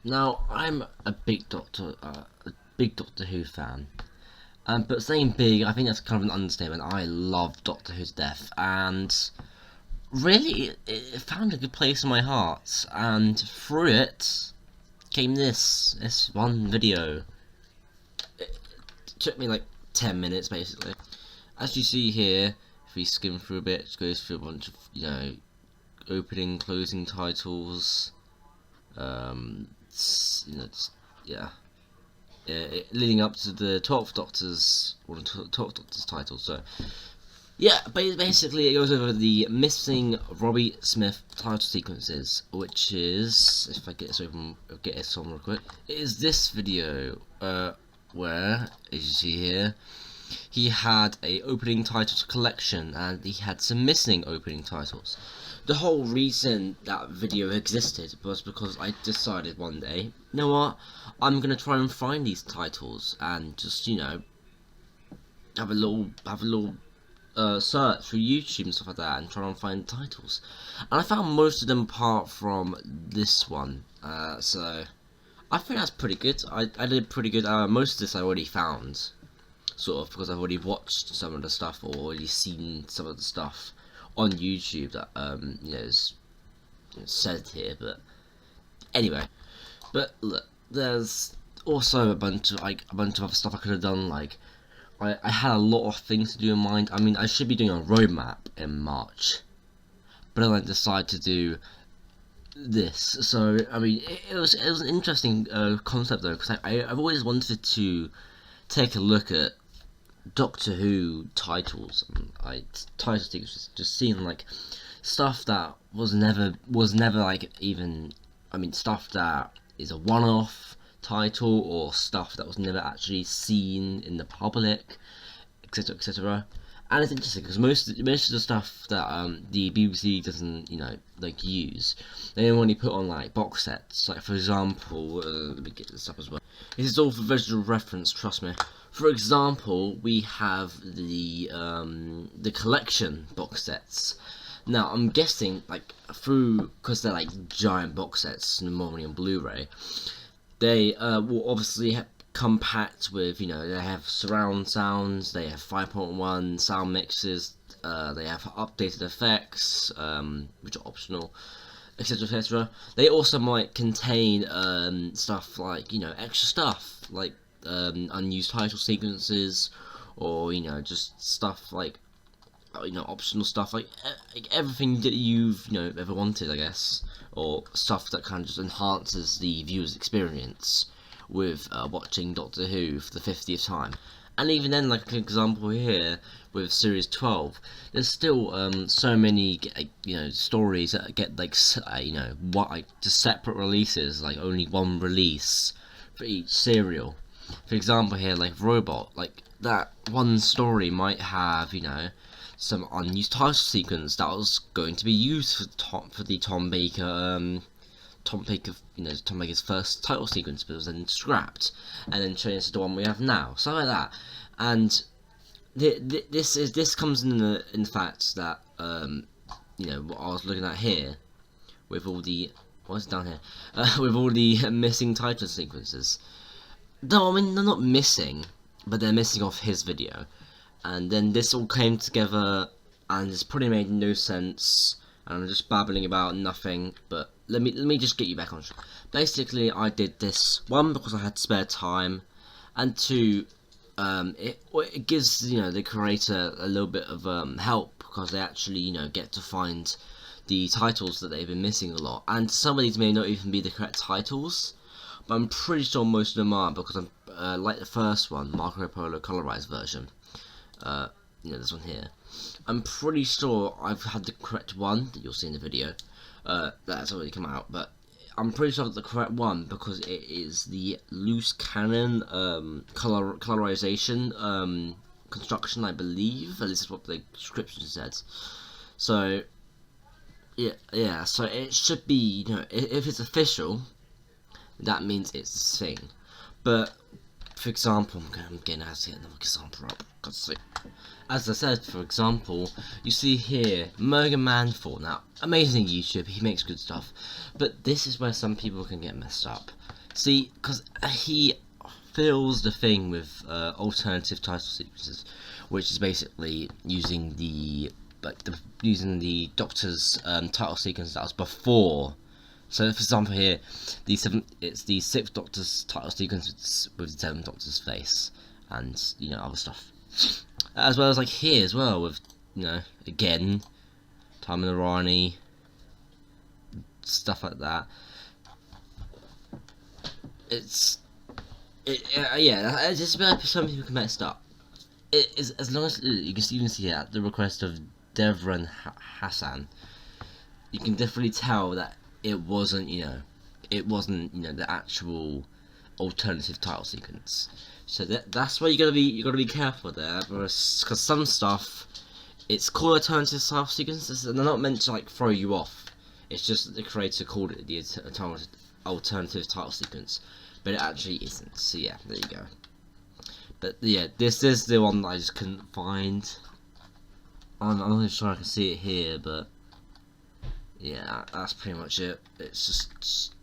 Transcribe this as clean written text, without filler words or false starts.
Now, I'm a big Doctor Who fan. But saying big, I think that's kind of an understatement. I love Doctor Who to death, and really, it found a good place in my heart. And through it came this one video. It took me like 10 minutes, basically. As you see here, if we skim through a bit, it goes through a bunch of, opening, closing titles. Yeah. Leading up to the 12th Doctor's title. So yeah, basically it goes over the missing Robbie Smith title sequences, which is, if I get this on real quick, it is this video where, as you see here, he had a opening titles collection and he had some missing opening titles. The whole reason that video existed was because I decided one day, you know what, I'm gonna try and find these titles and just, have a little search through YouTube and stuff like that and try and find titles. And I found most of them apart from this one. So I think that's pretty good. I did pretty good. Most of this I already found, sort of, because I've already watched some of the stuff or already seen some of the stuff on YouTube that is said here. But anyway, but look, there's also a bunch of other stuff I could have done. Like I had a lot of things to do in mind. I mean, I should be doing a roadmap in March, but then I decided to do this. So I mean, it was an interesting concept though, because I've always wanted to take a look at Doctor Who titles and title sequences, just seeing like stuff that was never like even, I mean, stuff that is a one-off title or stuff that was never actually seen in the public, etc., etc. And it's interesting because most of the stuff that the BBC doesn't use, they only put on like box sets. Like, for example, let me get this up as well. This is all for visual reference, trust me. For example, we have the collection box sets. Now I'm guessing, like, because they're like giant box sets normally on Blu-ray, they will obviously come packed with, they have surround sounds, they have 5.1 sound mixes, they have updated effects, which are optional, etc., etc. They also might contain stuff like, extra stuff like unused title sequences, or just stuff like optional stuff, like everything that you've ever wanted, I guess, or stuff that kind of just enhances the viewer's experience with watching Doctor Who for the 50th time. And even then, like an example here with series 12, there's still so many stories that get just separate releases, like only one release for each serial. For example here, like Robot, like that one story might have some unused title sequence that was going to be used for the Tom Baker's first title sequence, but was then scrapped and then changed to the one we have now, stuff like that. And this comes in the fact that what I was looking at here with all the what's down here with all the missing title sequences. No, I mean, they're not missing, but they're missing off his video. And then this all came together, and it's probably made no sense, and I'm just babbling about nothing, but let me just get you back on track. Basically, I did this, one, because I had spare time, and two, it gives, the creator a little bit of help, because they actually, get to find the titles that they've been missing a lot, and some of these may not even be the correct titles, but I'm pretty sure most of them are, because I'm like the first one, Marco Polo colorized version. This one here. I'm pretty sure I've had the correct one that you'll see in the video. That's already come out, but I'm pretty sure I've got the correct one because it is the loose cannon colorization construction, I believe. This is what the description says. So yeah. So it should be, if it's official, that means it's the thing. But for example, I'm getting out to get another example up. God's sake. As I said, for example, you see here, Morgan Manford. Now, amazing YouTuber, he makes good stuff, but this is where some people can get messed up. See, because he fills the thing with alternative title sequences, which is basically using the Doctor's title sequence that was before. So, for example, here, it's the 6th Doctor's title sequence with the 7th Doctor's face, and other stuff. As well as like here as well with again Time and Irani, stuff like that. Yeah, it's just where some people can mess up. It is, as long as you can even see at the request of Devra and Hassan, you can definitely tell that it wasn't the actual alternative title sequence. So that's where you gotta be careful there, because some stuff, it's called alternative title sequences, and they're not meant to like throw you off. It's just that the creator called it the alternative title sequence, but it actually isn't. So yeah, there you go. But yeah, this is the one that I just couldn't find. I'm not even sure I can see it here, but yeah, that's pretty much it. It's just